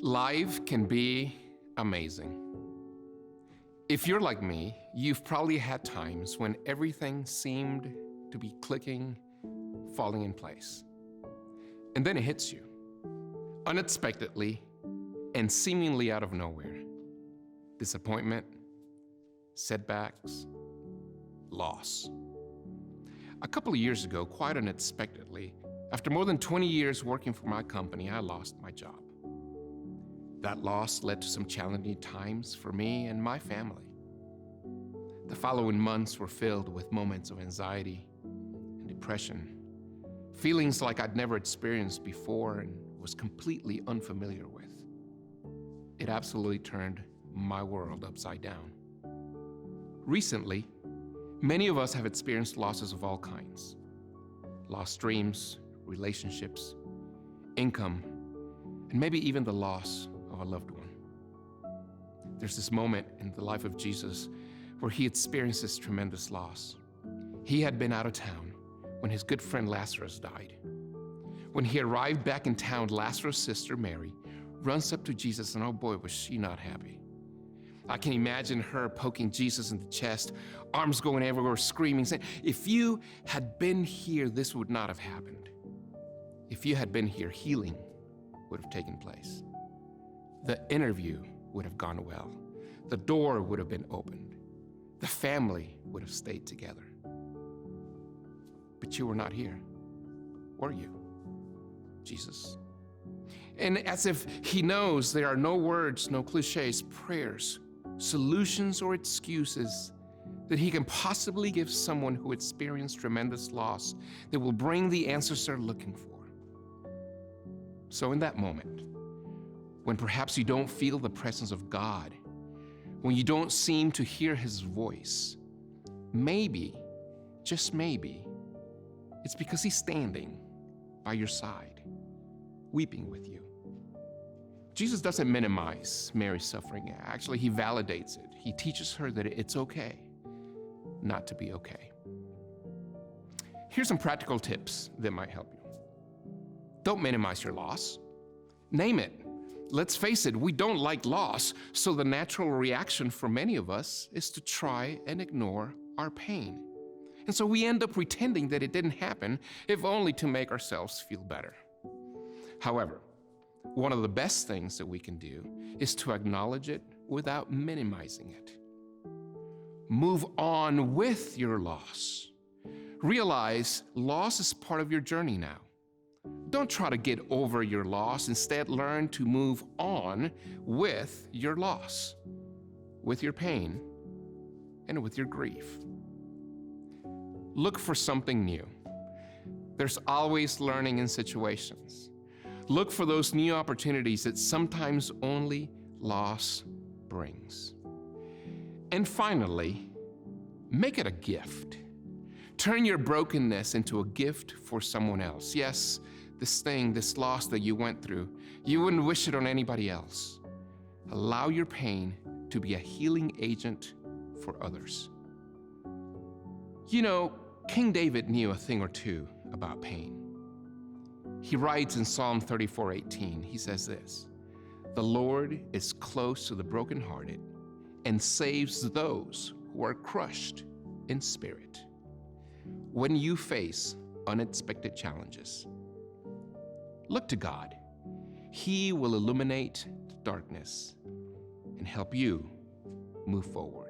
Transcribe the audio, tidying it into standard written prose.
Life can be amazing. If you're like me, you've probably had times when everything seemed to be clicking, falling in place. And then it hits you, unexpectedly and seemingly out of nowhere. Disappointment, setbacks, loss. A couple of years ago, quite unexpectedly, after more than 20 years working for my company, I lost my job. That loss led to some challenging times for me and my family. The following months were filled with moments of anxiety and depression, feelings like I'd never experienced before and was completely unfamiliar with. It absolutely turned my world upside down. Recently, many of us have experienced losses of all kinds. Lost dreams, relationships, income, and maybe even the loss of a loved one. There's this moment in the life of Jesus where he experiences tremendous loss. He had been out of town when his good friend Lazarus died. When he arrived back in town, Lazarus' sister Mary runs up to Jesus, and oh boy, was she not happy. I can imagine her poking Jesus in the chest, arms going everywhere, screaming, saying, "If you had been here, this would not have happened. If you had been here, healing would have taken place. The interview would have gone well. The door would have been opened. The family would have stayed together. But you were not here, were you, Jesus?" And as if he knows there are no words, no cliches, prayers, solutions, or excuses that he can possibly give someone who experienced tremendous loss that will bring the answers they're looking for. So in that moment, when perhaps you don't feel the presence of God, when you don't seem to hear his voice, maybe, just maybe, it's because he's standing by your side, weeping with you. Jesus doesn't minimize Mary's suffering. Actually, he validates it. He teaches her that it's okay not to be okay. Here's some practical tips that might help you. Don't minimize your loss. Name it. Let's face it, we don't like loss, so the natural reaction for many of us is to try and ignore our pain. And so we end up pretending that it didn't happen, if only to make ourselves feel better. However, one of the best things that we can do is to acknowledge it without minimizing it. Move on with your loss. Realize loss is part of your journey now. Don't try to get over your loss. Instead, learn to move on with your loss, with your pain, and with your grief. Look for something new. There's always learning in situations. Look for those new opportunities that sometimes only loss brings. And finally, make it a gift. Turn your brokenness into a gift for someone else. Yes, this loss that you went through, you wouldn't wish it on anybody else. Allow your pain to be a healing agent for others. You know, King David knew a thing or two about pain. He writes in Psalm 34:18, he says this, "The Lord is close to the brokenhearted and saves those who are crushed in spirit." When you face unexpected challenges, look to God. He will illuminate the darkness and help you move forward.